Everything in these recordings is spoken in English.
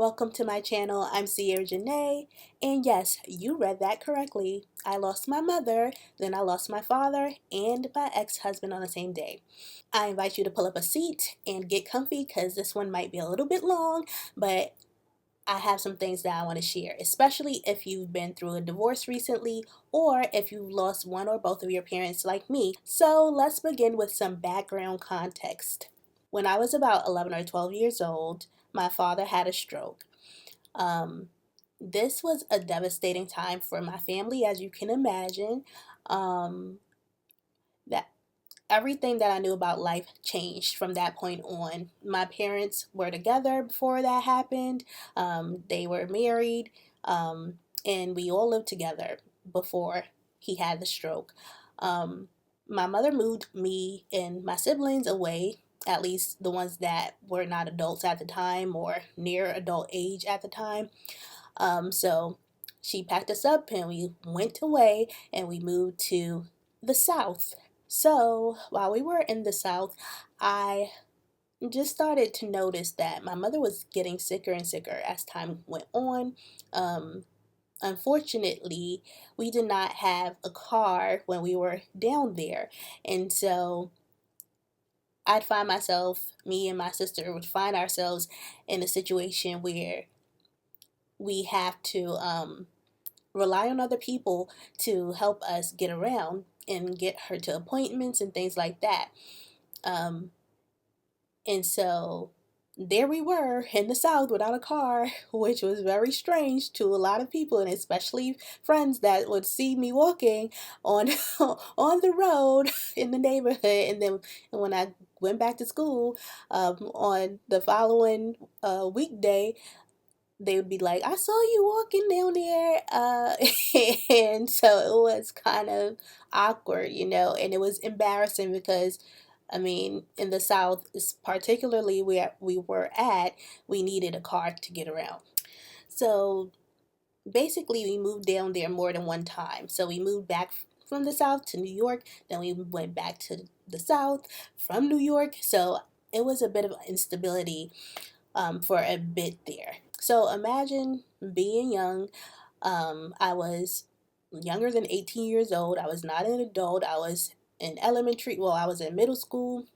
Welcome to my channel. I'm Sierra Janae, and yes, you read that correctly. I lost my mother, then I lost my father and my ex-husband on the same day. I invite you to pull up a seat and get comfy because this one might be a little bit long, but I have some things that I want to share, especially if you've been through a divorce recently or if you've lost one or both of your parents like me. So let's begin with some background context. When I was about 11 or 12 years old, my father had a stroke. Um, this was a devastating time for my family, as you can imagine. Um, that everything that I knew about life changed from that point on. My parents were together before that happened. They were married, and we all lived together before he had the stroke. Um, my mother moved me and my siblings away, at least the ones that were not adults at the time or near adult age at the time. So she packed us up and we went away and we moved to the South. So while we were in the South, I just started to notice that my mother was getting sicker and sicker as time went on. Um, Unfortunately, we did not have a car when we were down there. And so I'd find myself, me and my sister would find ourselves in a situation where we have to rely on other people to help us get around and get her to appointments and things like that. Um, and so there we were in the South without a car, which was very strange to a lot of people, and especially friends that would see me walking on on the road in the neighborhood. And then when I went back to school on the following weekday, they would be like, I saw you walking down there. And so it was kind of awkward, and it was embarrassing because, I mean, in the South, particularly where we were at, we needed a car to get around. So basically, we moved down there more than one time. So we moved back from the South to New York, then we went back to the South from New York. So it was a bit of instability for a bit there. So imagine being young. I was younger than 18 years old. I was not an adult. I was in elementary. Well, I was in middle school.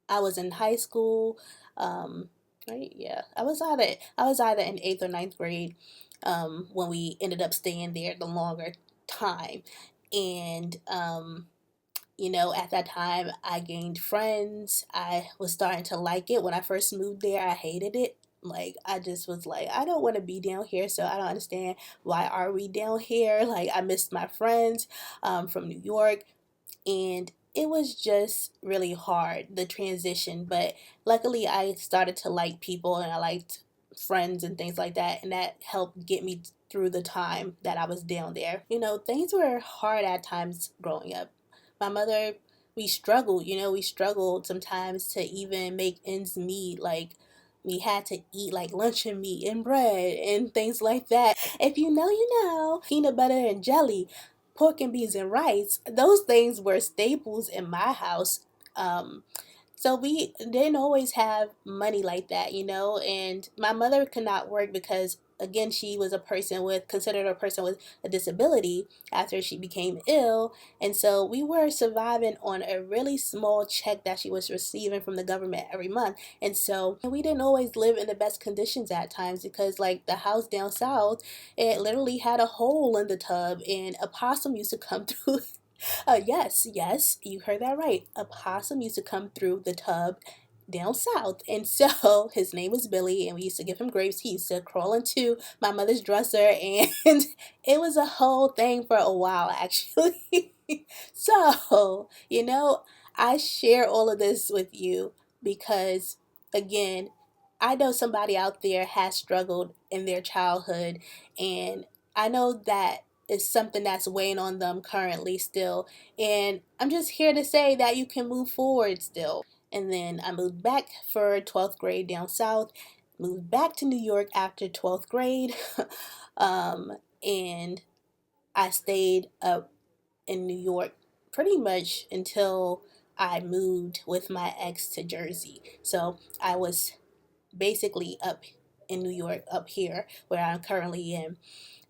I was in high school. Right? Yeah, I was either in eighth or ninth grade when we ended up staying there the longer time, and at that time, I gained friends. I was starting to like it. When I first moved there, I hated it. Like, I just was like, I don't want to be down here, so I don't understand why are we down here. Like, I missed my friends from New York, and it was just really hard, the transition. But luckily, I started to like people, and I liked friends and things like that, and that helped get me through the time that I was down there. Things were hard at times growing up. My mother, we struggled sometimes to even make ends meet. Like, we had to eat like luncheon meat and bread and things like that. If you know, you know. Peanut butter and jelly, pork and beans and rice, those things were staples in my house. So we didn't always have money like that, and my mother could not work because, again, she was considered a person with a disability after she became ill. And so we were surviving on a really small check that she was receiving from the government every month. And so we didn't always live in the best conditions at times because, like, the house down south, it literally had a hole in the tub and a possum used to come through. Yes, yes, you heard that right. A possum used to come through the tub down south. And so his name was Billy, and we used to give him grapes. He used to crawl into my mother's dresser, and it was a whole thing for a while, actually. So, I share all of this with you because, again, I know somebody out there has struggled in their childhood, and I know that is something that's weighing on them currently still. And I'm just here to say that you can move forward still. And then I moved back for 12th grade down south, moved back to New York after 12th grade. And I stayed up in New York pretty much until I moved with my ex to Jersey. So I was basically up in New York, up here where I'm currently in,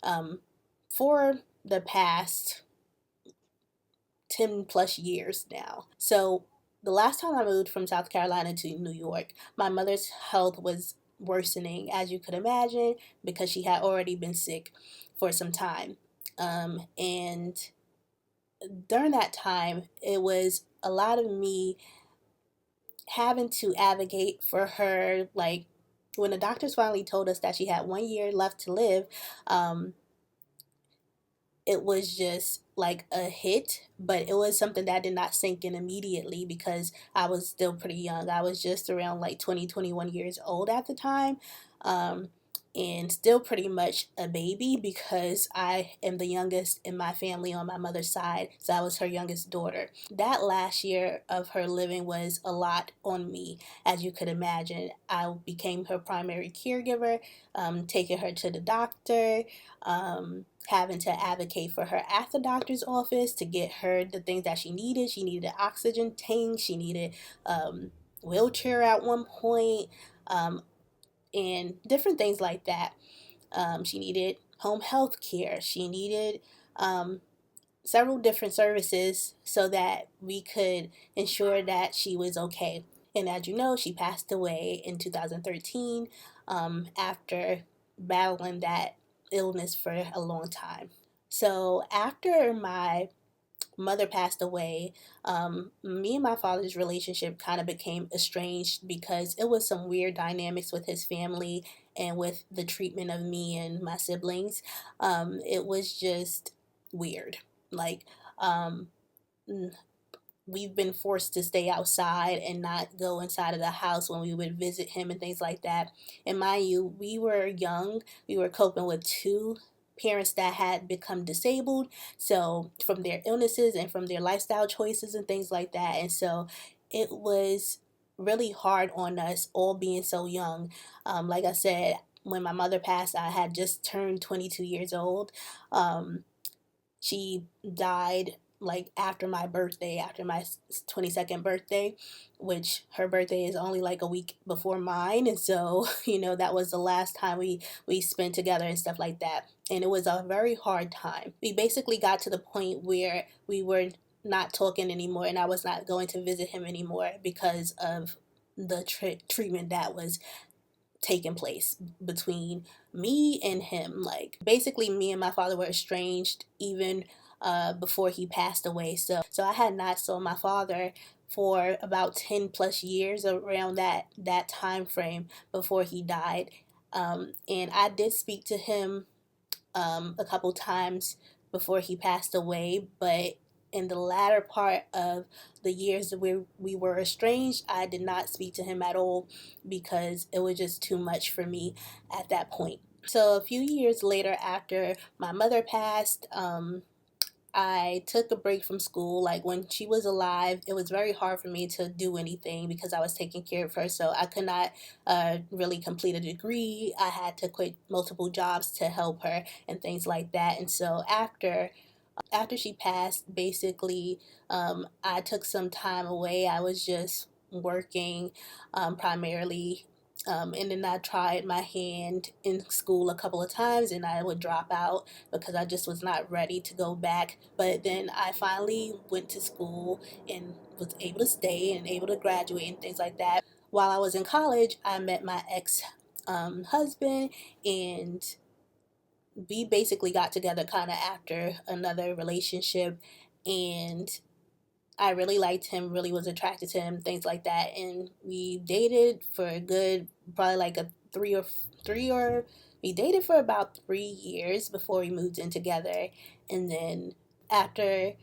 um, for the past 10 plus years now. So the last time I moved from South Carolina to New York, my mother's health was worsening, as you could imagine, because she had already been sick for some time. And during that time, it was a lot of me having to advocate for her. Like, when the doctors finally told us that she had 1 year left to live, um, it was just like a hit, but it was something that did not sink in immediately because I was still pretty young. I was just around like 20, 21 years old at the time. Um, and still pretty much a baby because I am the youngest in my family on my mother's side. So I was her youngest daughter. That last year of her living was a lot on me, as you could imagine. I became her primary caregiver, taking her to the doctor, having to advocate for her at the doctor's office to get her the things that she needed. She needed an oxygen tank. She needed wheelchair at one point, and different things like that. She needed home health care. She needed several different services so that we could ensure that she was okay. And as you know, she passed away in 2013, after battling that illness for a long time. So after my mother passed away, me and my father's relationship kind of became estranged because it was some weird dynamics with his family and with the treatment of me and my siblings. It was just weird. Like, um, we've been forced to stay outside and not go inside of the house when we would visit him and things like that. And mind you, we were young. We were coping with two parents that had become disabled, so from their illnesses and from their lifestyle choices and things like that. And so it was really hard on us all being so young. Like I said, when my mother passed, I had just turned 22 years old. She died like after my birthday, after my 22nd birthday, which her birthday is only like a week before mine. And so, that was the last time we spent together and stuff like that. And it was a very hard time. We basically got to the point where we were not talking anymore, and I was not going to visit him anymore because of the treatment that was taking place between me and him. Like, basically, me and my father were estranged even before he passed away. So I had not saw my father for about 10 plus years, around that time frame before he died. And I did speak to him a couple times before he passed away, but in the latter part of the years that we were estranged, I did not speak to him at all because it was just too much for me at that point. So a few years later, after my mother passed, I took a break from school. Like, when she was alive, it was very hard for me to do anything because I was taking care of her. So I could not really complete a degree. I had to quit multiple jobs to help her and things like that. And so after she passed, basically, I took some time away. I was just working, primarily. And then I tried my hand in school a couple of times and I would drop out because I just was not ready to go back. But then I finally went to school and was able to stay and able to graduate and things like that. While I was in college, I met my ex husband, and we basically got together kind of after another relationship, and I really liked him, really was attracted to him, things like that. And we dated for a good, probably like a we dated for about 3 years before we moved in together. And then after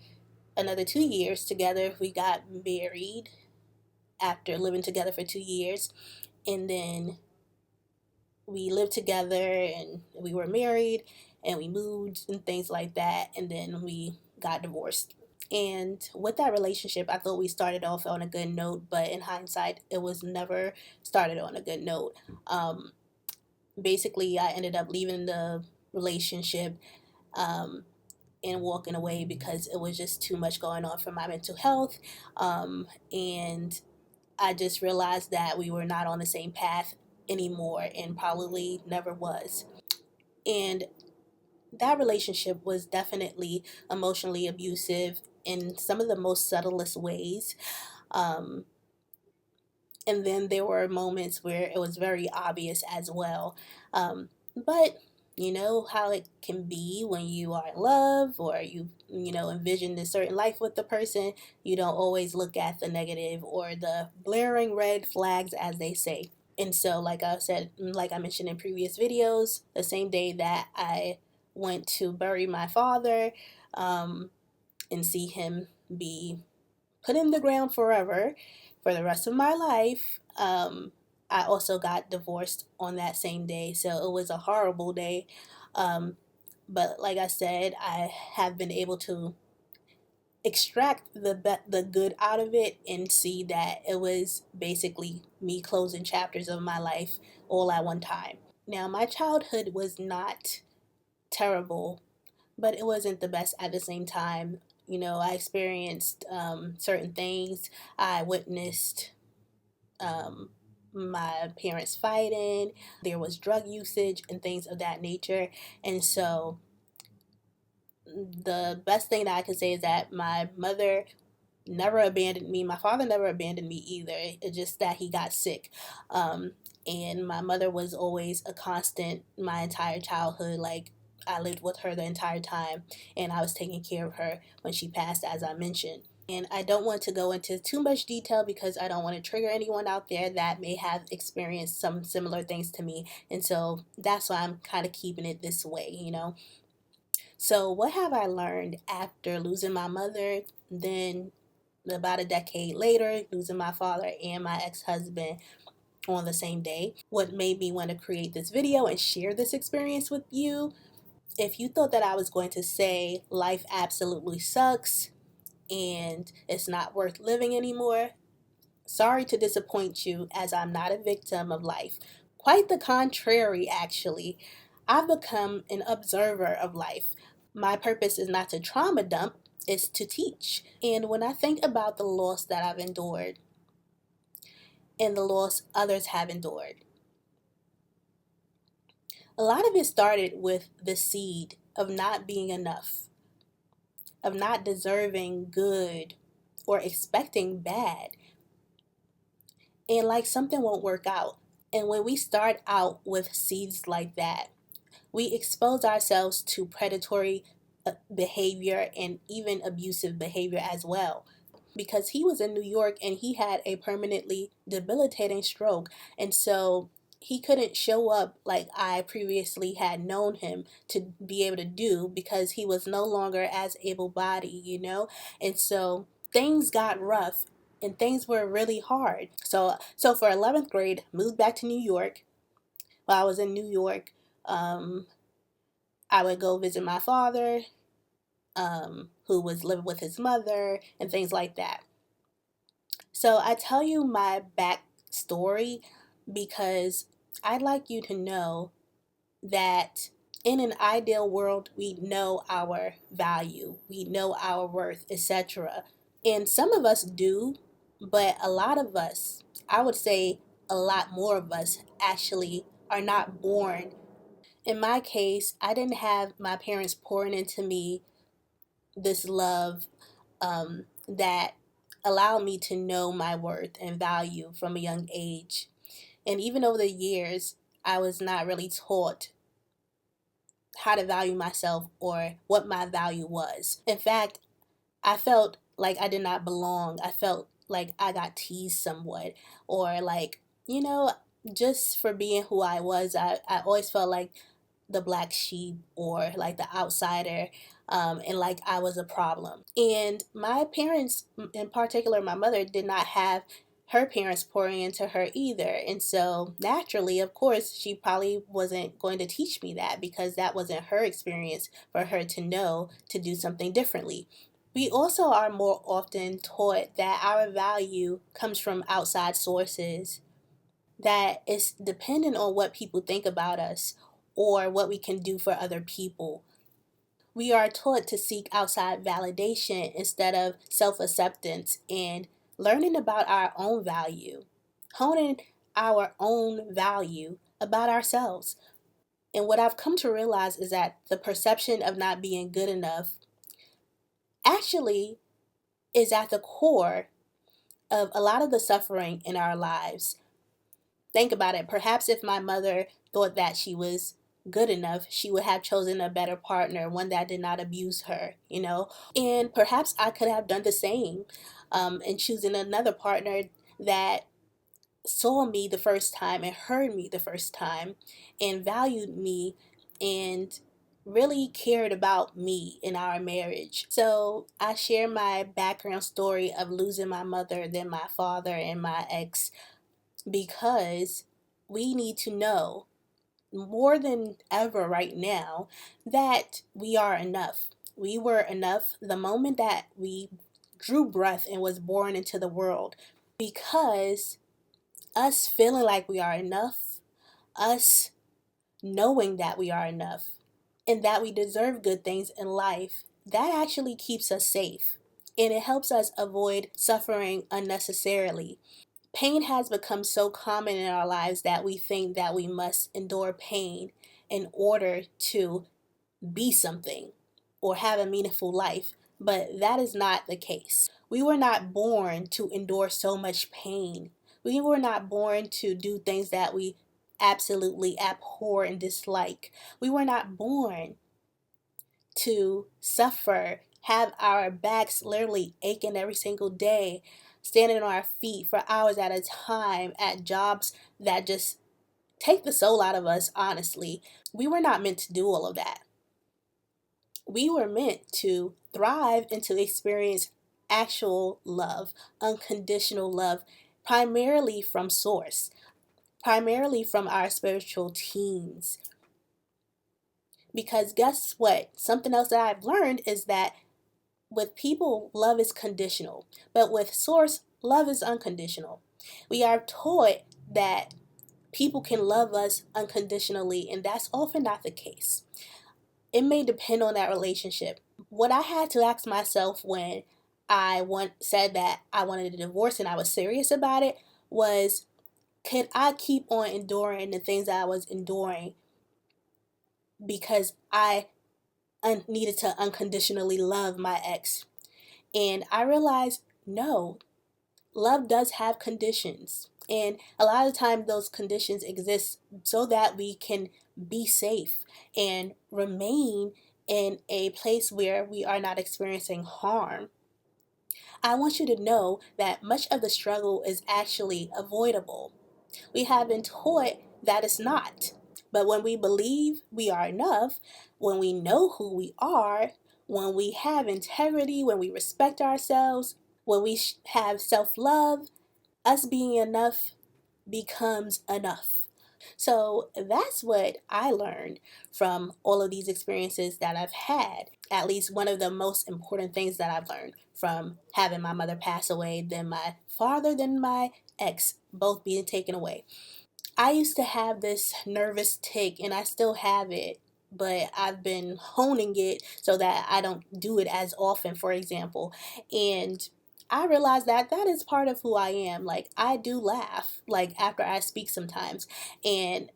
another 2 years together, we got married after living together for 2 years. And then we lived together and we were married and we moved and things like that. And then we got divorced. And with that relationship, I thought we started off on a good note, but in hindsight, it was never started on a good note. Um, Basically, I ended up leaving the relationship, um, and walking away because it was just too much going on for my mental health. And I just realized that we were not on the same path anymore and probably never was. And that relationship was definitely emotionally abusive in some of the most subtlest ways. Um, and then there were moments where it was very obvious as well. But you know how it can be when you are in love, or you envision a certain life with the person. You don't always look at the negative or the blaring red flags, as they say. And so, like I said, like I mentioned in previous videos, the same day that I went to bury my father, um, and see him be put in the ground forever for the rest of my life, I also got divorced on that same day. So it was a horrible day. Um, but like I said, I have been able to extract the good out of it and see that it was basically me closing chapters of my life all at one time. Now, my childhood was not terrible, but it wasn't the best at the same time. I experienced certain things. I witnessed um, my parents fighting. There was drug usage and things of that nature. And so the best thing that I can say is that my mother never abandoned me. My father never abandoned me either. It's just that he got sick. And my mother was always a constant my entire childhood. Like, I lived with her the entire time, and I was taking care of her when she passed, as I mentioned. And I don't want to go into too much detail because I don't want to trigger anyone out there that may have experienced some similar things to me. And so that's why I'm kind of keeping it this way. So, what have I learned after losing my mother? Then about a decade later, losing my father and my ex-husband on the same day. What made me want to create this video and share this experience with you? If you thought that I was going to say life absolutely sucks and it's not worth living anymore, sorry to disappoint you, as I'm not a victim of life. Quite the contrary, actually. I've become an observer of life. My purpose is not to trauma dump, it's to teach. And when I think about the loss that I've endured and the loss others have endured, a lot of it started with the seed of not being enough, of not deserving good or expecting bad, and like something won't work out. And when we start out with seeds like that, we expose ourselves to predatory behavior and even abusive behavior as well. Because he was in New York and he had a permanently debilitating stroke. And so he couldn't show up like I previously had known him to be able to do, because he was no longer as able-bodied. And so things got rough and things were really hard. So for 11th grade, moved back to New York. While I was in New York, um, I would go visit my father, who was living with his mother, and things like that. So I tell you my backstory because I'd like you to know that in an ideal world, we know our value, we know our worth, etc. And some of us do, but a lot of us, I would say a lot more of us, actually are not born. In my case, I didn't have my parents pouring into me this love, that allowed me to know my worth and value from a young age. And even over the years, I was not really taught how to value myself or what my value was. In fact, I felt like I did not belong. I felt like I got teased somewhat, or like, just for being who I was, I always felt like the black sheep or like the outsider, and like I was a problem. And my parents, in particular my mother, did not have her parents pouring into her either. And so naturally, of course, she probably wasn't going to teach me that, because that wasn't her experience for her to know to do something differently. We also are more often taught that our value comes from outside sources, that is dependent on what people think about us or what we can do for other people. We are taught to seek outside validation instead of self acceptance and learning about our own value, honing our own value about ourselves. And what I've come to realize is that the perception of not being good enough actually is at the core of a lot of the suffering in our lives. Think about it. Perhaps if my mother thought that she was good enough, she would have chosen a better partner, one that did not abuse her, you know? And perhaps I could have done the same in choosing another partner that saw me the first time and heard me the first time and valued me and really cared about me in our marriage. So I share my background story of losing my mother, then my father, and my ex because we need to know more than ever right now that we are enough. We were enough the moment that we drew breath and was born into the world, because us feeling like we are enough, us knowing that we are enough and that we deserve good things in life, that actually keeps us safe and it helps us avoid suffering unnecessarily. Pain has become so common in our lives that we think that we must endure pain in order to be something or have a meaningful life, but that is not the case. We were not born to endure so much pain. We were not born to do things that we absolutely abhor and dislike. We were not born to suffer, have our backs literally aching every single day, standing on our feet for hours at a time at jobs that just take the soul out of us, honestly. We were not meant to do all of that. We were meant to thrive and to experience actual love, unconditional love, primarily from Source, primarily from our spiritual teams. Because guess what? Something else that I've learned is that with people, love is conditional, but with Source, love is unconditional. We are taught that people can love us unconditionally, and that's often not the case. It may depend on that relationship. What I had to ask myself when said that I wanted a divorce and I was serious about it was, could I keep on enduring the things that I was enduring because I needed to unconditionally love my ex? And I realized no, love does have conditions. And a lot of the time those conditions exist so that we can be safe and remain in a place where we are not experiencing harm. I want you to know that much of the struggle is actually avoidable. We have been taught that it's not. But when we believe we are enough, when we know who we are, when we have integrity, when we respect ourselves, when we have self love, us being enough becomes enough. So that's what I learned from all of these experiences that I've had. At least one of the most important things that I've learned from having my mother pass away, then my father, then my ex both being taken away. I used to have this nervous tick, and I still have it, but I've been honing it so that I don't do it as often, for example. And I realized that that is part of who I am. Like, I do laugh, like, after I speak sometimes. And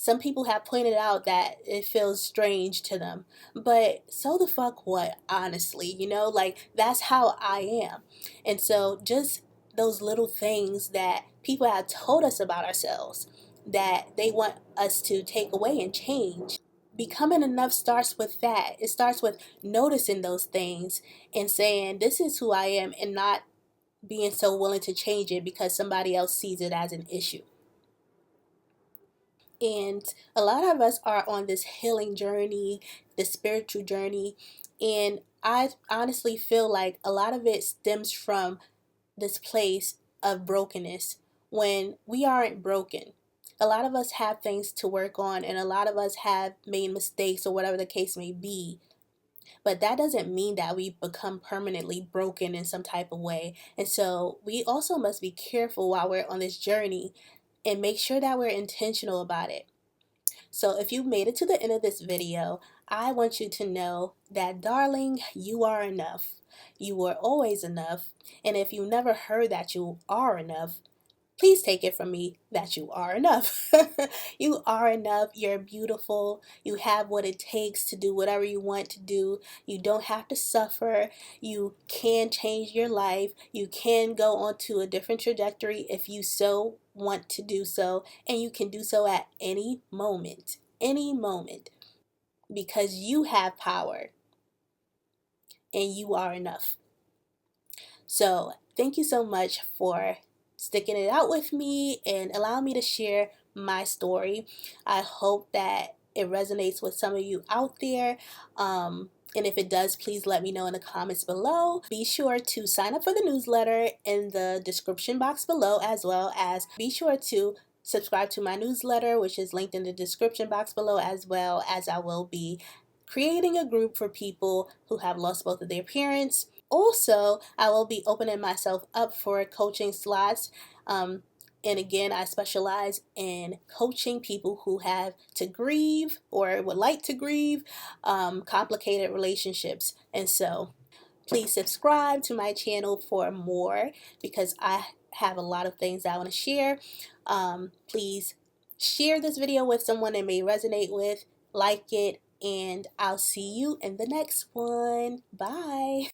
some people have pointed out that it feels strange to them. But so the fuck what, honestly, like, that's how I am. And so just those little things that people have told us about ourselves that they want us to take away and change. Becoming enough starts with that. It starts with noticing those things and saying, this is who I am, and not being so willing to change it because somebody else sees it as an issue. And a lot of us are on this healing journey, this spiritual journey, and I honestly feel like a lot of it stems from this place of brokenness when we aren't broken. A lot of us have things to work on, and a lot of us have made mistakes or whatever the case may be. But that doesn't mean that we become permanently broken in some type of way. And so we also must be careful while we're on this journey and make sure that we're intentional about it. So if you made it to the end of this video, I want you to know that, darling, you are enough. You were always enough. And if you never heard that you are enough, please take it from me that you are enough. You are enough. You're beautiful. You have what it takes to do whatever you want to do. You don't have to suffer. You can change your life. You can go onto a different trajectory if you so want to do so. And you can do so at any moment. Any moment. Because you have power. And you are enough. So thank you so much for sticking it out with me and allowing me to share my story. I hope that it resonates with some of you out there. And if it does, please let me know in the comments below. Be sure to sign up for the newsletter in the description box below, as well as be sure to subscribe to my newsletter, which is linked in the description box below, as well as I will be creating a group for people who have lost both of their parents. Also, I will be opening myself up for coaching slots. And again, I specialize in coaching people who have to grieve or would like to grieve complicated relationships. And so please subscribe to my channel for more, because I have a lot of things I want to share. Please share this video with someone that may resonate with, like it, and I'll see you in the next one. Bye.